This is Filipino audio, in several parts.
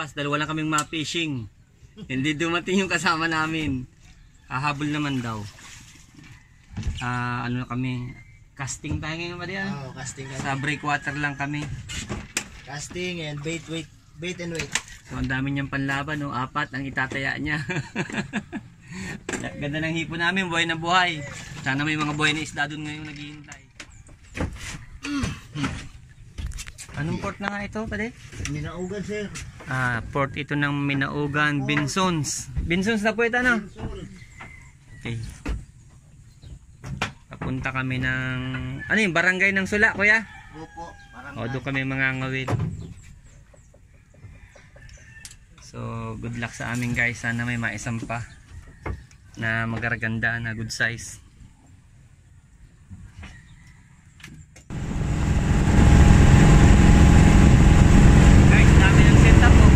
lumabas. Dalawa lang kaming ma-fishing. Hindi dumating yung kasama namin. Hahabol naman daw. Ano na kami? Casting tayo ngayon ba diyan? Oo, casting kami. Sa breakwater lang kami. Casting and bait and weight. So ang dami niyang panlaban, no? 4 ang itataya niya. Ganda ng hipo namin, buhay na buhay. Sana may mga buhay na isda doon ngayon naghihintay. Anong port na nga ito, pade? Minaugan, sir. Port ito ng Minaugan, Binsons. Binsons na po ito, ano? Okay. Papunta kami ng... Ano yung barangay ng Sula, kuya? Opo, O, doon kami mangangawil. So, good luck sa amin guys. Sana may maisam pa na magaraganda na good size. Guys, dami ng setup po.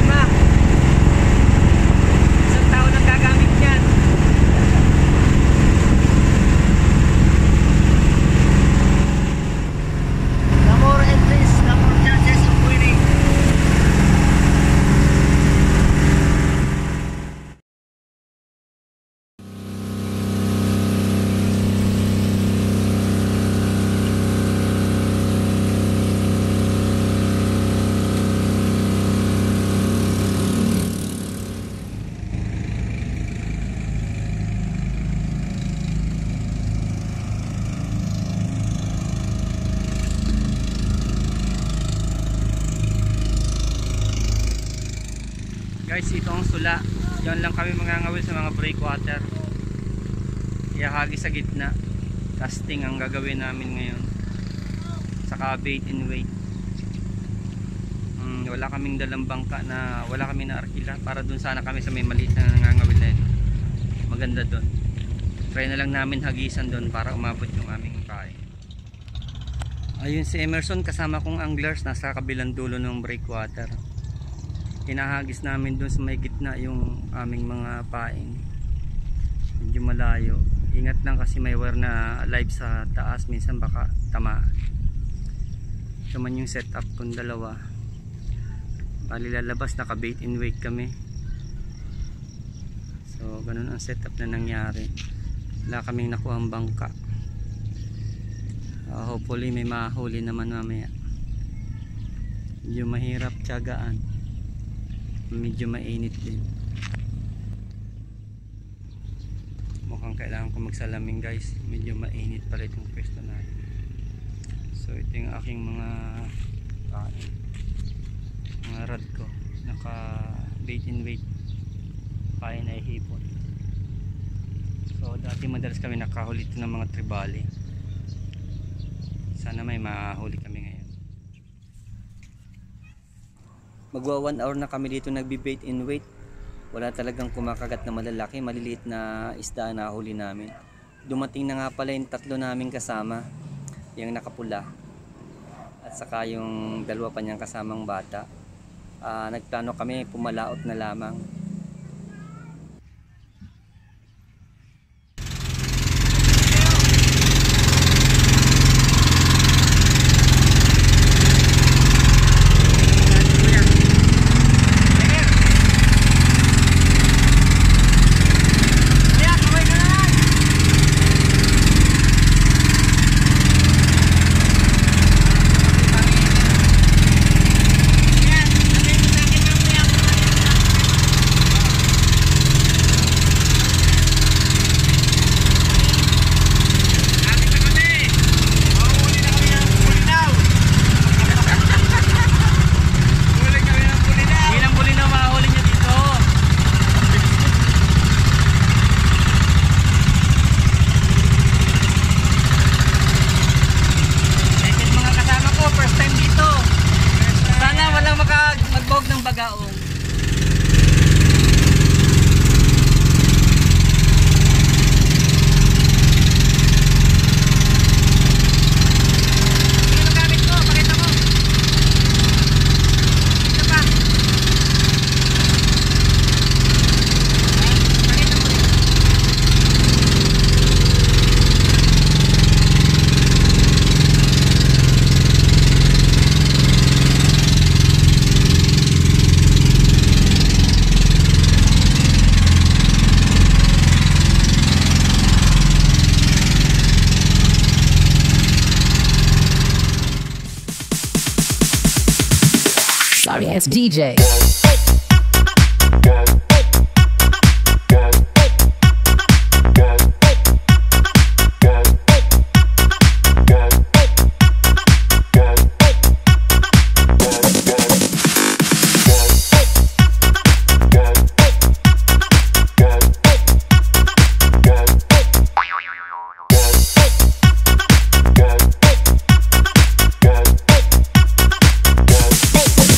5. Isang tao nang gagamit yan. The more entries, the more chances of winning. Guys, ito ang Sula. Diyan lang kami mangangawil sa mga breakwater. Ihahagi sa gitna. Casting ang gagawin namin ngayon. Saka bait and weight. Wala kaming dalang bangka na wala kami na arkila. Para dun sana kami sa may maliit na nangangawil na yun. Maganda dun. Try na lang namin hagisan dun para umabot yung aming kain. Ayun si Emerson kasama kong anglers. Nasa kabilang dulo ng breakwater. Hinahagis namin doon sa may gitna yung aming mga paing. Medyo malayo. Ingat lang kasi may wire na live sa taas. Minsan baka tamaan. Ito man yung setup kung dalawa. Bali lalabas, naka bait and weight kami. So ganun ang setup na nangyari. Wala kaming nakuhang bangka. Hopefully may mahuli naman mamaya. Medyo mahirap tiyagaan. Medyo mainit din. Mukhang kailangan ko magsalamin guys. Medyo mainit pala itong pwesto natin. So ito yung aking mga rod ko. Naka bait and weight. Kain ay hipon. So dati madalas kami nakahuli ito ng mga tribali. Sana may mahuli kami ngayon. Magwa 1 hour na kami dito nagbi-bait and weight. Wala talagang kumakagat na malalaki, maliliit na isda na huli namin. Dumating na nga pala yung 3 namin kasama, yung nakapula. At saka yung 2 pa niyang kasamang bata. Nagplano kami pumalaot na lamang. Dance DJ.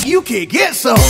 You can get some.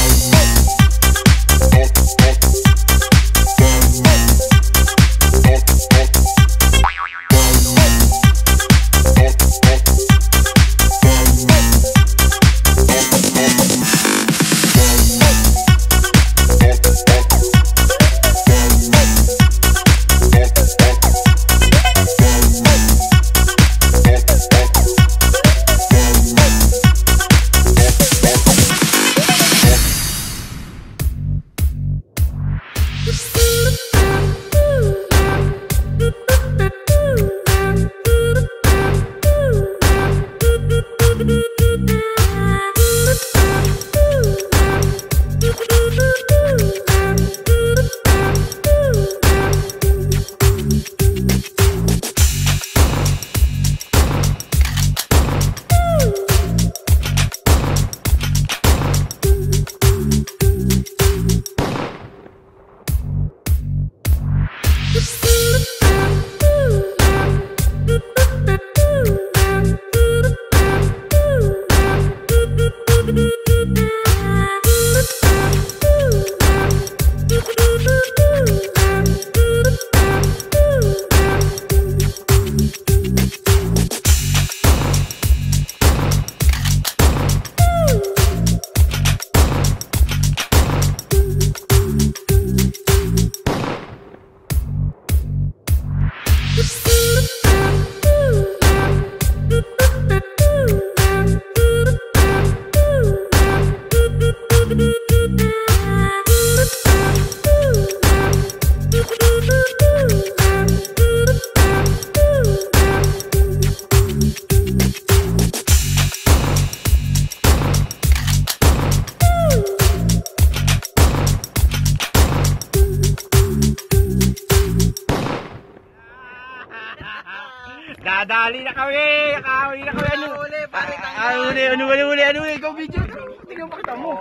Dadali na kami! Nakahuli na kami! Ano? Ano? Ikaw video! Tingnan mo, kita mo!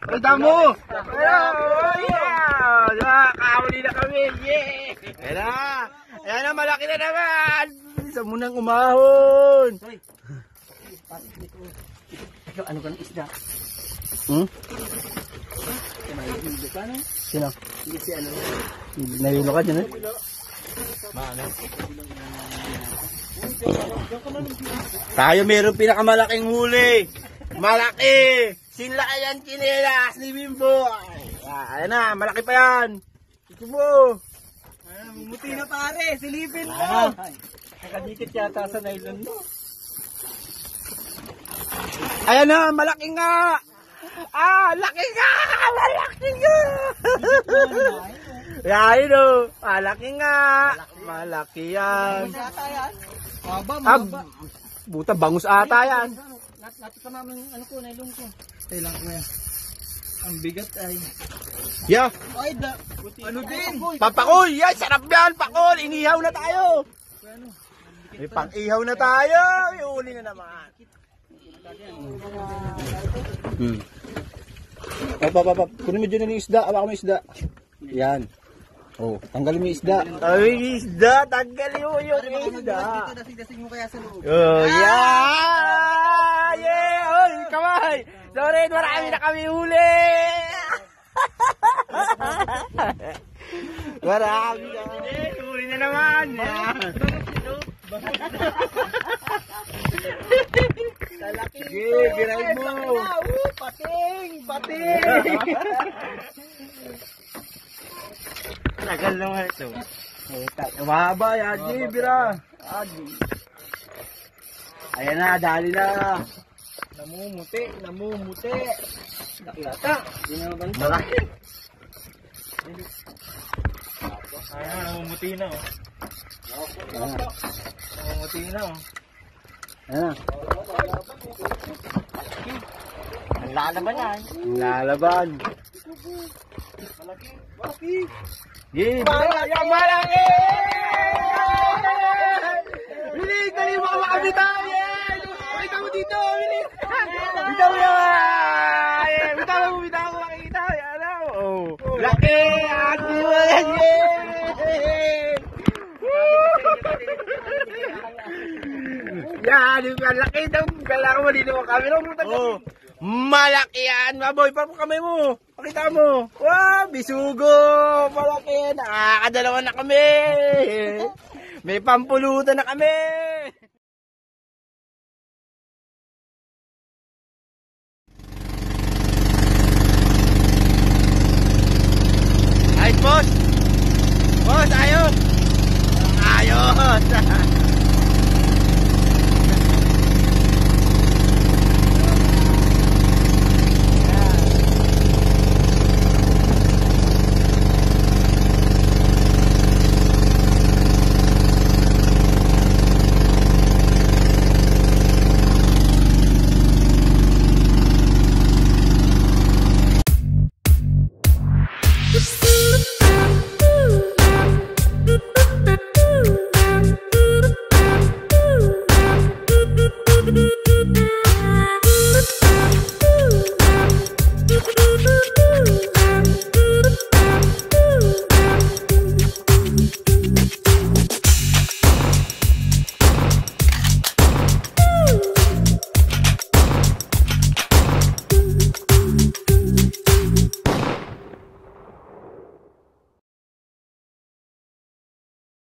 Kita mo! Nakahuli na kami! Yeah! Ayan na! Ayan na! Malaki na naman! Isa mo nang umahon! Ikaw, ano ka ng isda? Sino? Si ano? Nahilo ka dyan eh? Tayo meron pinakamalaking huli. Malaki. Sinlaki yan chinelas ni Bimbo. Ayan na, malaki pa yan. Ito mo. Mumuti na pare, silipin mo. Nakadikit yata sa nylon mo. Ayan na, malaki nga. Laki nga. Malaki nga. Yan o, malaki nga. Malaki yan. Buta, bangus ata yan. Lapit ka naman ano ko, nailong ko. Kailang ko yan. Ang bigat ay. Yeah. Ano din? Papakol, yan, sarap yan, pakol. Inihaw na tayo. May pang-ihaw na tayo. Iuli na naman. Kunin mo dyan yung isda, awak mo yung isda. Yan. Oh, tanggalin mo yung isda. Ay, isda, tanggalin mo yung isda. Dasing-dasing mo kaya sa loob. Oh, yeah! Yeah! Oy, kamay! Sorry, marami na kami huli! Marami na. Huli na naman. Sige, birahin mo. Pating! Pating! Tagal naman ito. Mahaba yan, bira. Ayan na, dali na. Namumuti. Nakilata. Malaki. Ayan, namumuti na. Namumuti na. Ayan. Ang lalaban yan. Lalaban. Malaki. Game. Malaki! Willie, dali mo ka makabitaw! Pakita mo dito, Willie! Bitaw mo yan! Bitaw mo, makikita! Yan o! Laki! Ate mo yan! Yan! Yung laki daw! Kailangan mo dito mo kami. Oh! Malaki yan! Maboy! Parang kamay mo! Pakita mo! Wow! Bisugo! Malaki! Nakakadalawa na kami! May pampulutan na kami!